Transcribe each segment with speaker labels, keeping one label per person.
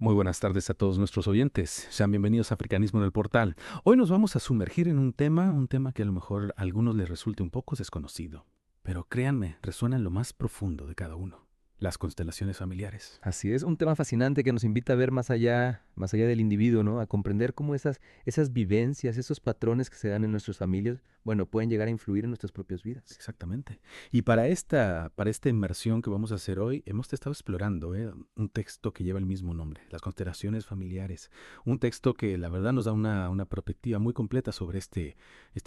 Speaker 1: Muy buenas tardes a todos nuestros oyentes. Sean bienvenidos a Africanismo en el Portal. Hoy nos vamos a sumergir en un tema que a lo mejor a algunos les resulte un poco desconocido. Pero créanme, resuena en lo más profundo de cada uno. Las constelaciones familiares.
Speaker 2: Así es, un tema fascinante que nos invita a ver más allá del individuo, ¿no? A comprender cómo esas vivencias, esos patrones que se dan en nuestras familias, bueno, pueden llegar a influir en nuestras propias vidas.
Speaker 1: Exactamente. Y para esta inmersión que vamos a hacer hoy, hemos estado explorando un texto que lleva el mismo nombre, Las constelaciones familiares. Un texto que la verdad nos da una perspectiva muy completa sobre este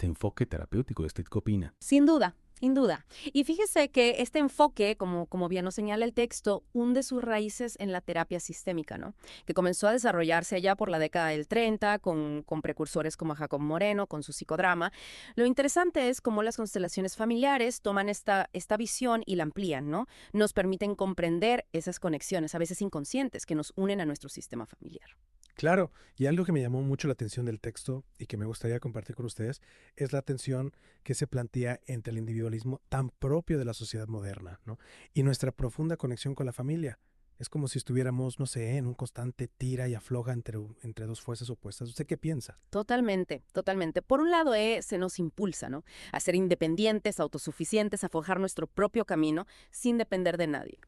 Speaker 1: enfoque terapéutico. ¿Qué opina?
Speaker 3: Sin duda, sin duda. Y fíjese que este enfoque, como bien nos señala el texto, hunde sus raíces en la terapia sistémica, ¿no? Que comenzó a desarrollarse allá por la década del 30 con precursores como Jacob Moreno, con su psicodrama. Lo interesante es cómo las constelaciones familiares toman esta visión y la amplían, ¿no? Nos permiten comprender esas conexiones, a veces inconscientes, que nos unen a nuestro sistema familiar.
Speaker 4: Claro, y algo que me llamó mucho la atención del texto y que me gustaría compartir con ustedes es la tensión que se plantea entre el individualismo tan propio de la sociedad moderna, ¿no? Y nuestra profunda conexión con la familia. Es como si estuviéramos, no sé, en un constante tira y afloja entre dos fuerzas opuestas. ¿Usted qué piensa?
Speaker 3: Totalmente, totalmente. Por un lado, se nos impulsa, ¿no? A ser independientes, autosuficientes, a forjar nuestro propio camino sin depender de nadie.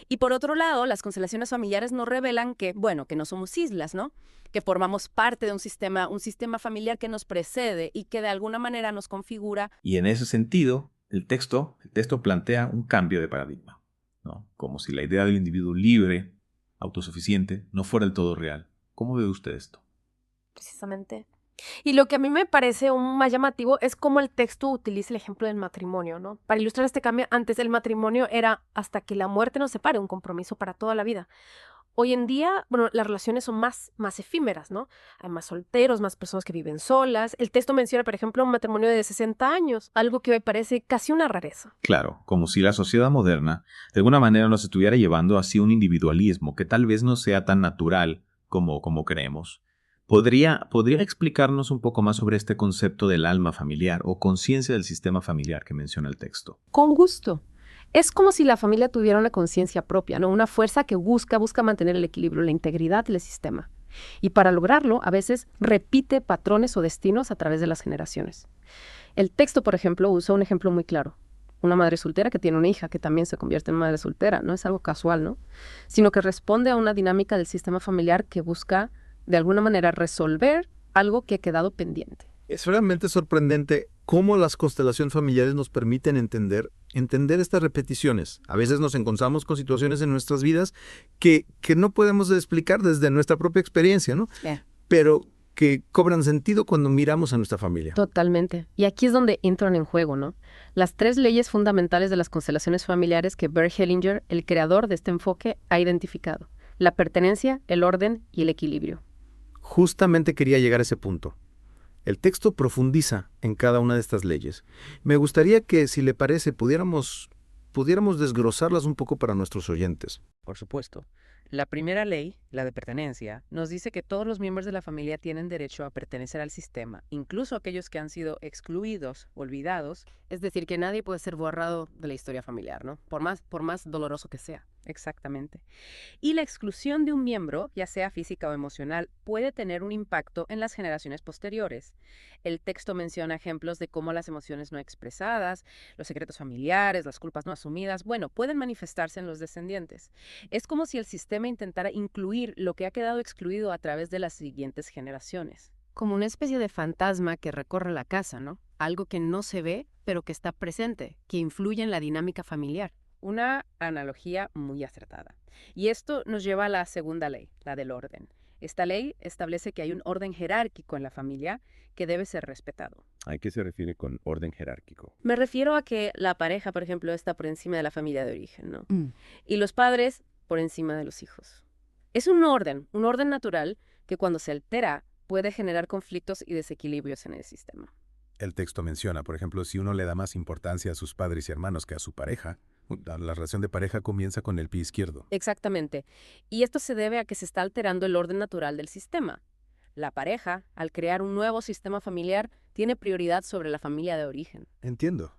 Speaker 3: Y por otro lado, las constelaciones familiares nos revelan que, bueno, que no somos islas, ¿no? Que formamos parte de un sistema familiar que nos precede y que de alguna manera nos configura.
Speaker 5: Y en ese sentido, el texto plantea un cambio de paradigma, ¿no? Como si la idea del individuo libre, autosuficiente, no fuera del todo real. ¿Cómo ve usted esto?
Speaker 6: Precisamente. Y lo que a mí me parece aún más llamativo es cómo el texto utiliza el ejemplo del matrimonio, ¿no? Para ilustrar este cambio, antes el matrimonio era hasta que la muerte nos separe, un compromiso para toda la vida. Hoy en día, bueno, las relaciones son más efímeras, ¿no? Hay más solteros, más personas que viven solas. El texto menciona, por ejemplo, un matrimonio de 60 años, algo que hoy parece casi una rareza.
Speaker 5: Claro, como si la sociedad moderna de alguna manera nos estuviera llevando hacia un individualismo que tal vez no sea tan natural como creemos. ¿Podría explicarnos un poco más sobre este concepto del alma familiar o conciencia del sistema familiar que menciona el texto?
Speaker 6: Con gusto. Es como si la familia tuviera una conciencia propia, ¿no? Una fuerza que busca mantener el equilibrio, la integridad del sistema. Y para lograrlo, a veces repite patrones o destinos a través de las generaciones. El texto, por ejemplo, usa un ejemplo muy claro. Una madre soltera que tiene una hija que también se convierte en madre soltera. No es algo casual, ¿no? Sino que responde a una dinámica del sistema familiar que busca, de alguna manera, resolver algo que ha quedado pendiente.
Speaker 7: Es realmente sorprendente cómo las constelaciones familiares nos permiten entender estas repeticiones. A veces nos encontramos con situaciones en nuestras vidas que no podemos explicar desde nuestra propia experiencia, ¿no? Pero que cobran sentido cuando miramos a nuestra familia.
Speaker 6: Totalmente. Y aquí es donde entran en juego, ¿no? Las 3 leyes fundamentales de las constelaciones familiares que Bert Hellinger, el creador de este enfoque, ha identificado. La pertenencia, el orden y el equilibrio.
Speaker 7: Justamente quería llegar a ese punto. El texto profundiza en cada una de estas leyes. Me gustaría que, si le parece, pudiéramos desglosarlas un poco para nuestros oyentes.
Speaker 8: Por supuesto. La primera ley, la de pertenencia, nos dice que todos los miembros de la familia tienen derecho a pertenecer al sistema, incluso aquellos que han sido excluidos, olvidados.
Speaker 6: Es decir, que nadie puede ser borrado de la historia familiar, ¿no? Por más doloroso que sea.
Speaker 8: Exactamente. Y la exclusión de un miembro, ya sea física o emocional, puede tener un impacto en las generaciones posteriores. El texto menciona ejemplos de cómo las emociones no expresadas, los secretos familiares, las culpas no asumidas, bueno, pueden manifestarse en los descendientes. Es como si el sistema intentara incluir lo que ha quedado excluido a través de las siguientes generaciones.
Speaker 6: Como una especie de fantasma que recorre la casa, ¿no? Algo que no se ve, pero que está presente, que influye en la dinámica familiar.
Speaker 8: Una analogía muy acertada. Y esto nos lleva a la segunda ley, la del orden. Esta ley establece que hay un orden jerárquico en la familia que debe ser respetado.
Speaker 2: ¿A qué se refiere con orden jerárquico?
Speaker 3: Me refiero a que la pareja, por ejemplo, está por encima de la familia de origen, ¿no? Y los padres por encima de los hijos. Es un orden natural que cuando se altera puede generar conflictos y desequilibrios en el sistema.
Speaker 1: El texto menciona, por ejemplo, si uno le da más importancia a sus padres y hermanos que a su pareja, la relación de pareja comienza con el pie izquierdo.
Speaker 3: Exactamente. Y esto se debe a que se está alterando el orden natural del sistema. La pareja, al crear un nuevo sistema familiar, tiene prioridad sobre la familia de origen.
Speaker 1: Entiendo.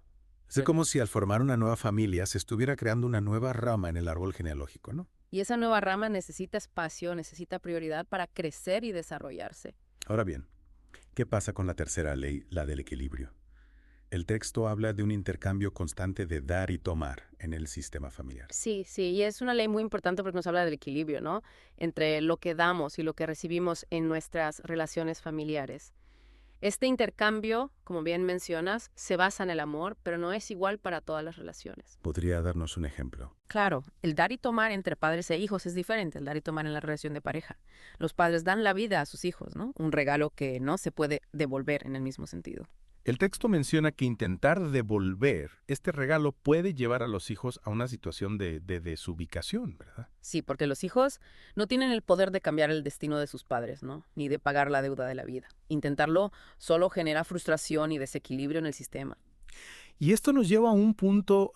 Speaker 1: Es como si al formar una nueva familia se estuviera creando una nueva rama en el árbol genealógico, ¿no?
Speaker 3: Y esa nueva rama necesita espacio, necesita prioridad para crecer y desarrollarse.
Speaker 1: Ahora bien, ¿qué pasa con la tercera ley, la del equilibrio? El texto habla de un intercambio constante de dar y tomar en el sistema familiar.
Speaker 3: Sí, sí, y es una ley muy importante porque nos habla del equilibrio, ¿no? Entre lo que damos y lo que recibimos en nuestras relaciones familiares. Este intercambio, como bien mencionas, se basa en el amor, pero no es igual para todas las relaciones.
Speaker 1: ¿Podría darnos un ejemplo?
Speaker 3: Claro, el dar y tomar entre padres e hijos es diferente al dar y tomar en la relación de pareja. Los padres dan la vida a sus hijos, ¿no? Un regalo que no se puede devolver en el mismo sentido.
Speaker 9: El texto menciona que intentar devolver este regalo puede llevar a los hijos a una situación de desubicación, ¿verdad?
Speaker 3: Sí, porque los hijos no tienen el poder de cambiar el destino de sus padres, ¿no? Ni de pagar la deuda de la vida. Intentarlo solo genera frustración y desequilibrio en el sistema.
Speaker 9: Y esto nos lleva a un punto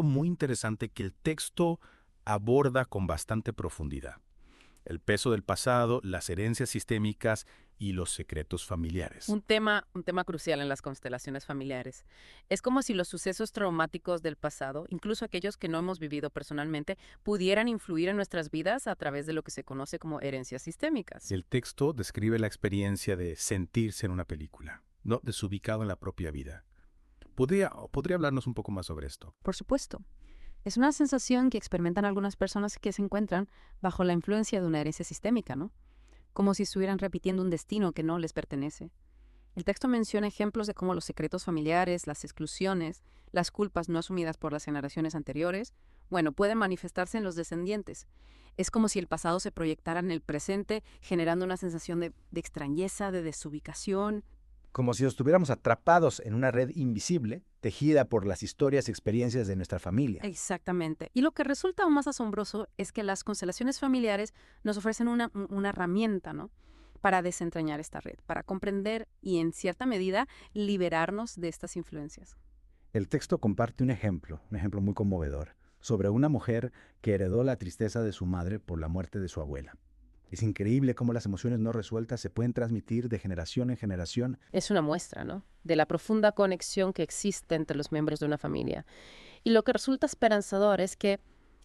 Speaker 9: muy interesante que el texto aborda con bastante profundidad. El peso del pasado, las herencias sistémicas y los secretos familiares.
Speaker 3: Un tema crucial en las constelaciones familiares. Es como si los sucesos traumáticos del pasado, incluso aquellos que no hemos vivido personalmente, pudieran influir en nuestras vidas a través de lo que se conoce como herencias sistémicas.
Speaker 9: El texto describe la experiencia de sentirse en una película, no desubicado en la propia vida. ¿Podría hablarnos un poco más sobre esto?
Speaker 8: Por supuesto. Es una sensación que experimentan algunas personas que se encuentran bajo la influencia de una herencia sistémica, ¿no? Como si estuvieran repitiendo un destino que no les pertenece. El texto menciona ejemplos de cómo los secretos familiares, las exclusiones, las culpas no asumidas por las generaciones anteriores, pueden manifestarse en los descendientes. Es como si el pasado se proyectara en el presente, generando una sensación de extrañeza, de desubicación.
Speaker 10: Como si estuviéramos atrapados en una red invisible, tejida por las historias y experiencias de nuestra familia.
Speaker 8: Exactamente. Y lo que resulta aún más asombroso es que las constelaciones familiares nos ofrecen una herramienta, ¿no?, para desentrañar esta red, para comprender y, en cierta medida, liberarnos de estas influencias.
Speaker 10: El texto comparte un ejemplo muy conmovedor, sobre una mujer que heredó la tristeza de su madre por la muerte de su abuela. Es increíble cómo las emociones no resueltas se pueden transmitir de generación en generación.
Speaker 3: Es una muestra, ¿no?, de la profunda conexión que existe entre los miembros de una familia. Y lo que resulta esperanzador es que,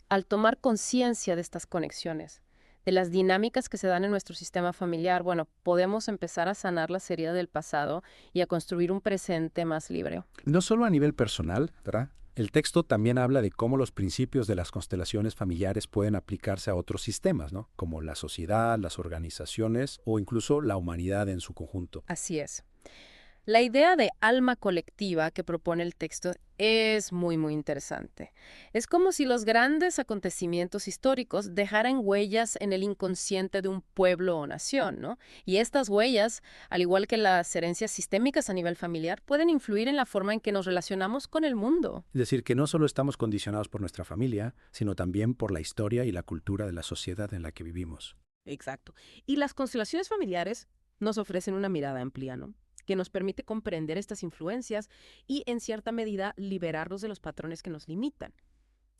Speaker 3: al tomar conciencia de estas conexiones, de las dinámicas que se dan en nuestro sistema familiar, podemos empezar a sanar las heridas del pasado y a construir un presente más libre.
Speaker 1: No solo a nivel personal, ¿verdad? El texto también habla de cómo los principios de las constelaciones familiares pueden aplicarse a otros sistemas, ¿no? Como la sociedad, las organizaciones o incluso la humanidad en su conjunto.
Speaker 3: Así es. La idea de alma colectiva que propone el texto es muy, muy interesante. Es como si los grandes acontecimientos históricos dejaran huellas en el inconsciente de un pueblo o nación, ¿no? Y estas huellas, al igual que las herencias sistémicas a nivel familiar, pueden influir en la forma en que nos relacionamos con el mundo.
Speaker 1: Es decir, que no solo estamos condicionados por nuestra familia, sino también por la historia y la cultura de la sociedad en la que vivimos.
Speaker 3: Exacto. Y las constelaciones familiares nos ofrecen una mirada amplia, ¿no?, que nos permite comprender estas influencias y, en cierta medida, liberarnos de los patrones que nos limitan.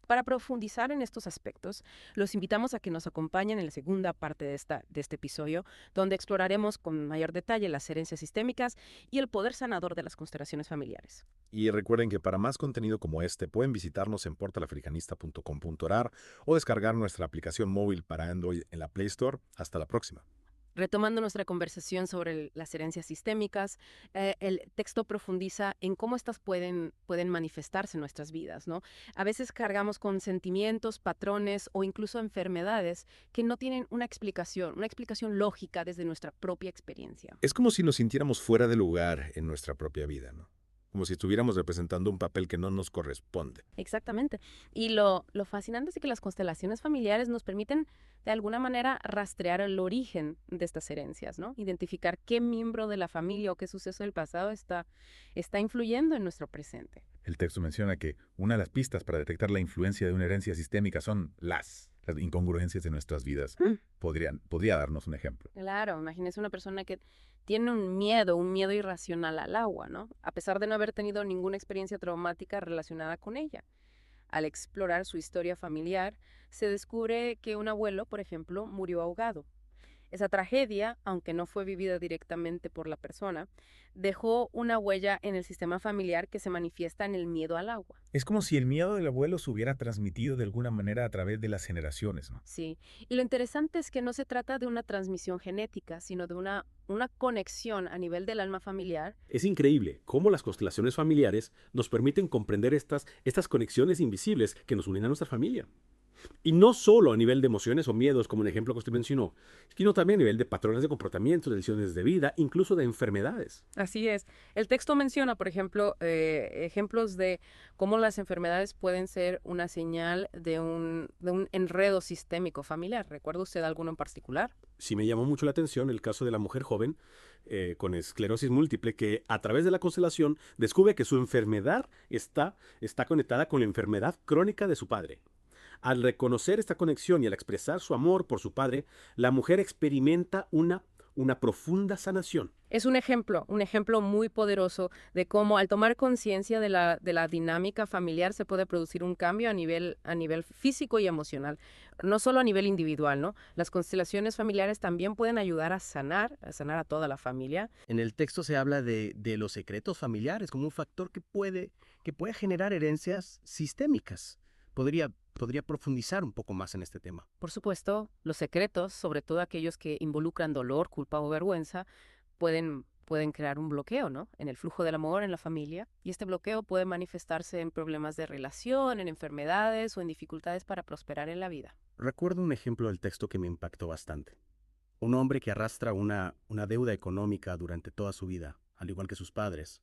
Speaker 3: Para profundizar en estos aspectos, los invitamos a que nos acompañen en la segunda parte de este episodio, donde exploraremos con mayor detalle las herencias sistémicas y el poder sanador de las constelaciones familiares.
Speaker 9: Y recuerden que para más contenido como este pueden visitarnos en portalafricanista.com.ar o descargar nuestra aplicación móvil para Android en la Play Store. Hasta la próxima.
Speaker 3: Retomando nuestra conversación sobre las herencias sistémicas, el texto profundiza en cómo estas pueden manifestarse en nuestras vidas, ¿no? A veces cargamos con sentimientos, patrones o incluso enfermedades que no tienen una explicación lógica desde nuestra propia experiencia.
Speaker 9: Es como si nos sintiéramos fuera de lugar en nuestra propia vida, ¿no? Como si estuviéramos representando un papel que no nos corresponde.
Speaker 3: Exactamente. Y lo fascinante es que las constelaciones familiares nos permiten, de alguna manera, rastrear el origen de estas herencias, ¿no? Identificar qué miembro de la familia o qué suceso del pasado está influyendo en nuestro presente.
Speaker 9: El texto menciona que una de las pistas para detectar la influencia de una herencia sistémica son las incongruencias de nuestras vidas. ¿Podría darnos un ejemplo?
Speaker 3: Claro, imagínese una persona que tiene un miedo irracional al agua, ¿no?, a pesar de no haber tenido ninguna experiencia traumática relacionada con ella. Al explorar su historia familiar, se descubre que un abuelo, por ejemplo, murió ahogado.
Speaker 8: Esa tragedia, aunque no fue vivida directamente por la persona, dejó una huella en el sistema familiar que se manifiesta en el miedo al agua.
Speaker 9: Es como si el miedo del abuelo se hubiera transmitido de alguna manera a través de las generaciones, ¿no?
Speaker 8: Sí, y lo interesante es que no se trata de una transmisión genética, sino de una conexión a nivel del alma familiar.
Speaker 11: Es increíble cómo las constelaciones familiares nos permiten comprender estas conexiones invisibles que nos unen a nuestra familia. Y no solo a nivel de emociones o miedos, como el ejemplo que usted mencionó, sino también a nivel de patrones de comportamiento, de decisiones de vida, incluso de enfermedades.
Speaker 8: Así es. El texto menciona, por ejemplo, ejemplos de cómo las enfermedades pueden ser una señal de un enredo sistémico familiar. ¿Recuerda usted alguno en particular?
Speaker 11: Sí me llamó mucho la atención el caso de la mujer joven con esclerosis múltiple que a través de la constelación descubre que su enfermedad está conectada con la enfermedad crónica de su padre. Al reconocer esta conexión y al expresar su amor por su padre, la mujer experimenta una profunda sanación.
Speaker 8: Es un ejemplo muy poderoso de cómo al tomar conciencia de la dinámica familiar se puede producir un cambio a nivel físico y emocional, no solo a nivel individual, ¿no? Las constelaciones familiares también pueden ayudar a sanar a toda la familia.
Speaker 12: En el texto se habla de los secretos familiares como un factor que puede generar herencias sistémicas. Podría profundizar un poco más en este tema.
Speaker 8: Por supuesto, los secretos, sobre todo aquellos que involucran dolor, culpa o vergüenza, pueden crear un bloqueo, ¿no? En el flujo del amor en la familia. Y este bloqueo puede manifestarse en problemas de relación, en enfermedades o en dificultades para prosperar en la vida.
Speaker 11: Recuerdo un ejemplo del texto que me impactó bastante. Un hombre que arrastra una deuda económica durante toda su vida, al igual que sus padres.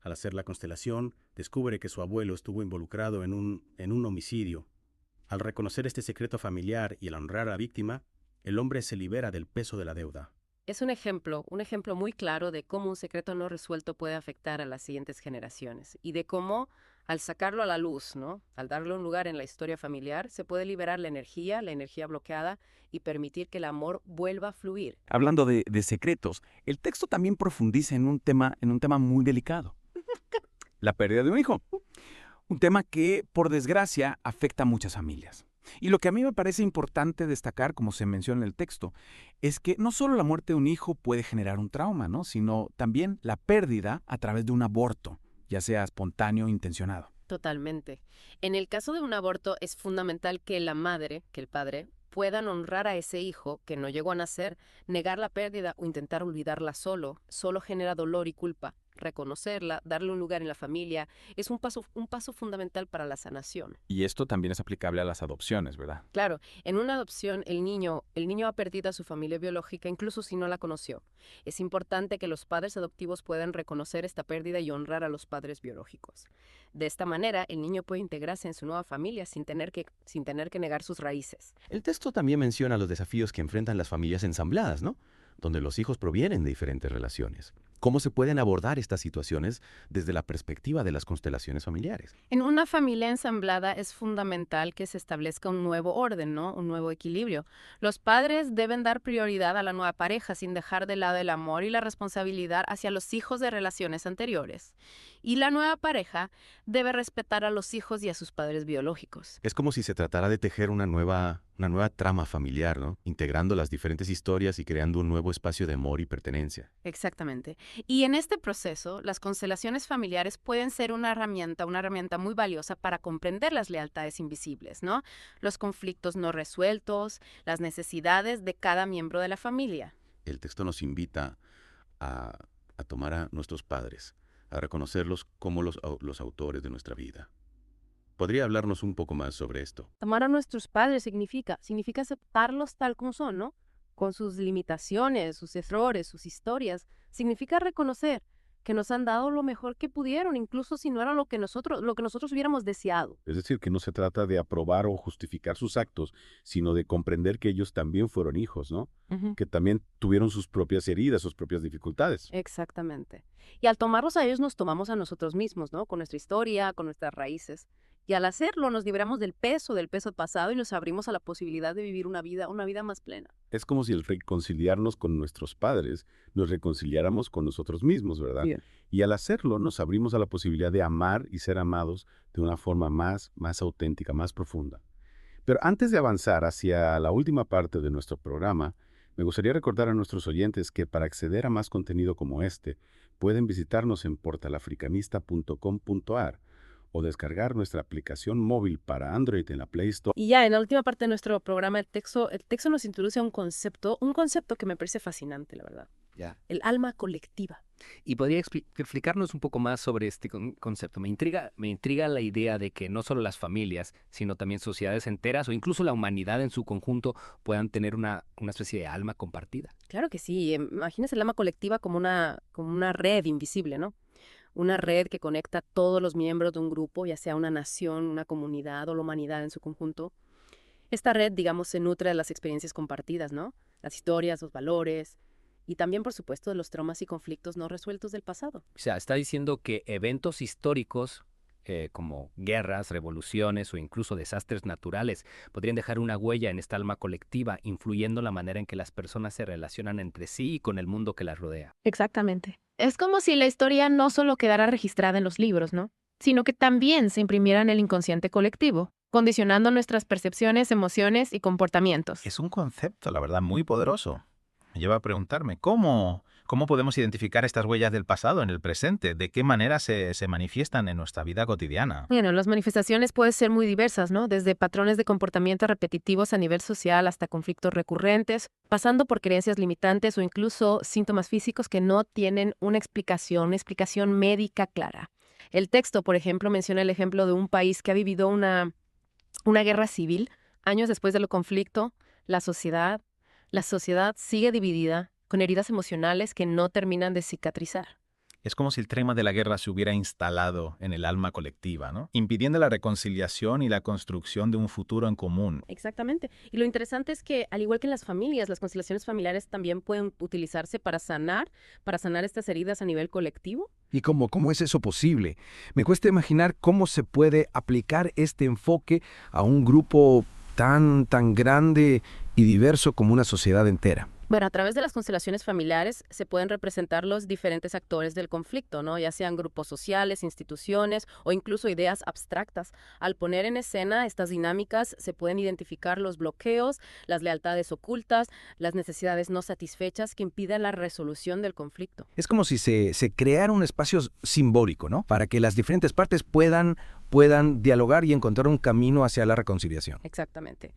Speaker 11: Al hacer la constelación, descubre que su abuelo estuvo involucrado en un homicidio. Al reconocer este secreto familiar y al honrar a la víctima, el hombre se libera del peso de la deuda.
Speaker 8: Es un ejemplo muy claro de cómo un secreto no resuelto puede afectar a las siguientes generaciones y de cómo, al sacarlo a la luz, ¿no? Al darle un lugar en la historia familiar, se puede liberar la energía bloqueada y permitir que el amor vuelva a fluir.
Speaker 13: Hablando de secretos, el texto también profundiza en un tema muy delicado. La pérdida de un hijo. Un tema que, por desgracia, afecta a muchas familias. Y lo que a mí me parece importante destacar, como se menciona en el texto, es que no solo la muerte de un hijo puede generar un trauma, ¿no? Sino también la pérdida a través de un aborto, ya sea espontáneo o intencionado.
Speaker 8: Totalmente. En el caso de un aborto es fundamental que la madre, que el padre, puedan honrar a ese hijo que no llegó a nacer. Negar la pérdida o intentar olvidarla solo genera dolor y culpa. Reconocerla, darle un lugar en la familia, es un paso fundamental para la sanación.
Speaker 13: Y esto también es aplicable a las adopciones, ¿verdad?
Speaker 8: Claro, en una adopción el niño ha perdido a su familia biológica incluso si no la conoció. Es importante que los padres adoptivos puedan reconocer esta pérdida y honrar a los padres biológicos. De esta manera, el niño puede integrarse en su nueva familia sin tener que negar sus raíces.
Speaker 12: El texto también menciona los desafíos que enfrentan las familias ensambladas, ¿no? Donde los hijos provienen de diferentes relaciones. ¿Cómo se pueden abordar estas situaciones desde la perspectiva de las constelaciones familiares?
Speaker 8: En una familia ensamblada es fundamental que se establezca un nuevo orden, ¿no? Un nuevo equilibrio. Los padres deben dar prioridad a la nueva pareja sin dejar de lado el amor y la responsabilidad hacia los hijos de relaciones anteriores. Y la nueva pareja debe respetar a los hijos y a sus padres biológicos.
Speaker 12: Es como si se tratara de tejer una nueva trama familiar, ¿no? Integrando las diferentes historias y creando un nuevo espacio de amor y pertenencia.
Speaker 8: Exactamente. Y en este proceso, las constelaciones familiares pueden ser una herramienta muy valiosa para comprender las lealtades invisibles, ¿no? Los conflictos no resueltos, las necesidades de cada miembro de la familia.
Speaker 12: El texto nos invita a tomar a nuestros padres, a reconocerlos como los autores de nuestra vida. ¿Podría hablarnos un poco más sobre esto?
Speaker 6: Tomar a nuestros padres significa aceptarlos tal como son, ¿no? Con sus limitaciones, sus errores, sus historias. Significa reconocer que nos han dado lo mejor que pudieron, incluso si no era lo que nosotros hubiéramos deseado.
Speaker 9: Es decir, que no se trata de aprobar o justificar sus actos, sino de comprender que ellos también fueron hijos, ¿no? Que también tuvieron sus propias heridas, sus propias dificultades.
Speaker 6: Exactamente. Y al tomarlos a ellos nos tomamos a nosotros mismos, ¿no? Con nuestra historia, con nuestras raíces. Y al hacerlo nos libramos del peso pasado y nos abrimos a la posibilidad de vivir una vida más plena.
Speaker 9: Es como si al reconciliarnos con nuestros padres, nos reconciliáramos con nosotros mismos, ¿verdad?
Speaker 6: Bien.
Speaker 9: Y al hacerlo, nos abrimos a la posibilidad de amar y ser amados de una forma más auténtica, más profunda. Pero antes de avanzar hacia la última parte de nuestro programa, Me gustaría recordar a nuestros oyentes que para acceder a más contenido como este, pueden visitarnos en portalafricanista.com.ar o descargar nuestra aplicación móvil para Android en la Play Store.
Speaker 8: Y ya en la última parte de nuestro programa, el texto nos introduce a un concepto que me parece fascinante, la verdad.
Speaker 2: Ya.
Speaker 8: El alma colectiva.
Speaker 14: ¿Y podría explicarnos un poco más sobre este concepto? Me intriga la idea de que no solo las familias, sino también sociedades enteras o incluso la humanidad en su conjunto puedan tener una especie de alma compartida.
Speaker 8: Claro que sí. Imagínese el alma colectiva como una red invisible, ¿no? Una red que conecta a todos los miembros de un grupo, ya sea una nación, una comunidad o la humanidad en su conjunto. Esta red, digamos, se nutre de las experiencias compartidas, ¿no? Las historias, los valores y también, por supuesto, de los traumas y conflictos no resueltos del pasado.
Speaker 14: O sea, está diciendo que eventos históricos como guerras, revoluciones o incluso desastres naturales podrían dejar una huella en esta alma colectiva, influyendo la manera en que las personas se relacionan entre sí y con el mundo que las rodea.
Speaker 6: Exactamente. Es como si la historia no solo quedara registrada en los libros, ¿no? Sino que también se imprimiera en el inconsciente colectivo, condicionando nuestras percepciones, emociones y comportamientos.
Speaker 15: Es un concepto, la verdad, muy poderoso. Me lleva a preguntarme, ¿cómo podemos identificar estas huellas del pasado en el presente? ¿De qué manera se manifiestan en nuestra vida cotidiana?
Speaker 6: Bueno, las manifestaciones pueden ser muy diversas, ¿no? Desde patrones de comportamiento repetitivos a nivel social hasta conflictos recurrentes, pasando por creencias limitantes o incluso síntomas físicos que no tienen una explicación médica clara. El texto, por ejemplo, menciona el ejemplo de un país que ha vivido una guerra civil. Años después del conflicto, la sociedad sigue dividida, con heridas emocionales que no terminan de cicatrizar.
Speaker 15: Es como si el trauma de la guerra se hubiera instalado en el alma colectiva, ¿no? Impidiendo la reconciliación y la construcción de un futuro en común.
Speaker 8: Exactamente. Y lo interesante es que, al igual que en las familias, las constelaciones familiares también pueden utilizarse para sanar estas heridas a nivel colectivo.
Speaker 16: ¿Y cómo es eso posible? Me cuesta imaginar cómo se puede aplicar este enfoque a un grupo tan grande y diverso como una sociedad entera.
Speaker 8: Bueno, a través de las constelaciones familiares se pueden representar los diferentes actores del conflicto, ¿no? Ya sean grupos sociales, instituciones o incluso ideas abstractas. Al poner en escena estas dinámicas se pueden identificar los bloqueos, las lealtades ocultas, las necesidades no satisfechas que impiden la resolución del conflicto.
Speaker 16: Es como si se creara un espacio simbólico, ¿no? Para que las diferentes partes puedan dialogar y encontrar un camino hacia la reconciliación.
Speaker 8: Exactamente.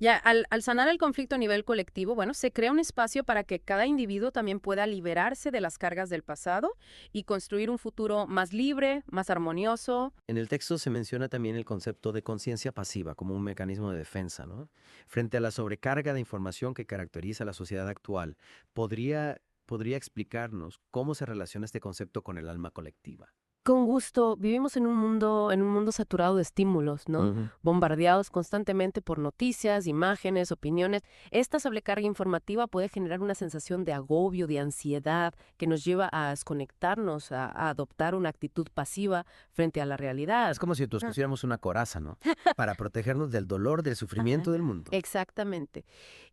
Speaker 8: Ya, al sanar el conflicto a nivel colectivo, bueno, se crea un espacio para que cada individuo también pueda liberarse de las cargas del pasado y construir un futuro más libre, más armonioso.
Speaker 2: En el texto se menciona también el concepto de conciencia pasiva como un mecanismo de defensa, ¿no? Frente a la sobrecarga de información que caracteriza a la sociedad actual, ¿podría explicarnos cómo se relaciona este concepto con el alma colectiva?
Speaker 6: Con gusto, vivimos en un mundo saturado de estímulos, ¿no? Bombardeados constantemente por noticias, imágenes, opiniones. Esta sobrecarga informativa puede generar una sensación de agobio, de ansiedad, que nos lleva a desconectarnos, a adoptar una actitud pasiva frente a la realidad.
Speaker 2: Es como si nos pusiéramos una coraza, ¿no? Para protegernos del dolor, del sufrimiento del mundo.
Speaker 6: Exactamente.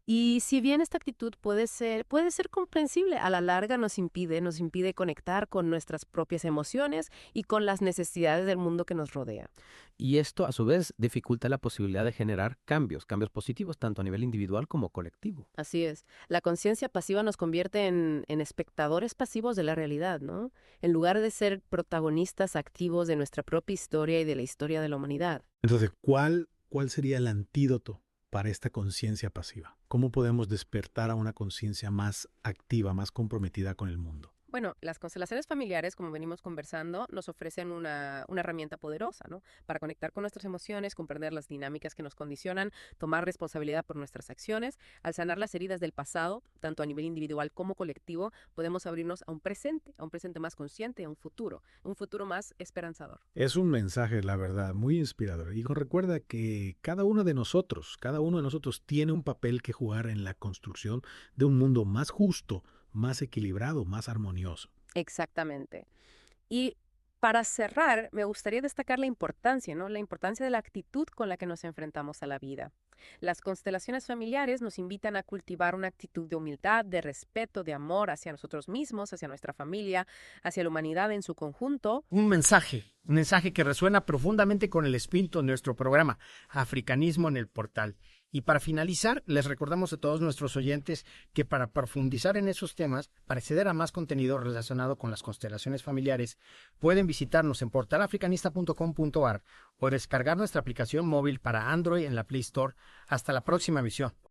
Speaker 6: Y si bien esta actitud puede ser comprensible, a la larga nos impide conectar con nuestras propias emociones y con las necesidades del mundo que nos rodea.
Speaker 2: Y esto, a su vez, dificulta la posibilidad de generar cambios positivos, tanto a nivel individual como colectivo.
Speaker 6: Así es. La conciencia pasiva nos convierte en espectadores pasivos de la realidad, ¿no? En lugar de ser protagonistas activos de nuestra propia historia y de la historia de la humanidad.
Speaker 4: Entonces, ¿cuál sería el antídoto para esta conciencia pasiva? ¿Cómo podemos despertar a una conciencia más activa, más comprometida con el mundo?
Speaker 8: Bueno, las constelaciones familiares, como venimos conversando, nos ofrecen una herramienta poderosa, ¿no? Para conectar con nuestras emociones, comprender las dinámicas que nos condicionan, tomar responsabilidad por nuestras acciones. Al sanar las heridas del pasado, tanto a nivel individual como colectivo, podemos abrirnos a un presente más consciente, a un futuro más esperanzador.
Speaker 4: Es un mensaje, la verdad, muy inspirador. Y recuerda que cada uno de nosotros tiene un papel que jugar en la construcción de un mundo más justo, más equilibrado, más armonioso.
Speaker 8: Exactamente. Y para cerrar, me gustaría destacar la importancia, ¿no? La importancia de la actitud con la que nos enfrentamos a la vida. Las constelaciones familiares nos invitan a cultivar una actitud de humildad, de respeto, de amor hacia nosotros mismos, hacia nuestra familia, hacia la humanidad en su conjunto.
Speaker 17: Un mensaje que resuena profundamente con el espíritu de nuestro programa, Africanismo en el Portal. Y para finalizar, les recordamos a todos nuestros oyentes que para profundizar en esos temas, para acceder a más contenido relacionado con las constelaciones familiares, pueden visitarnos en portalafricanista.com.ar o descargar nuestra aplicación móvil para Android en la Play Store. Hasta la próxima emisión.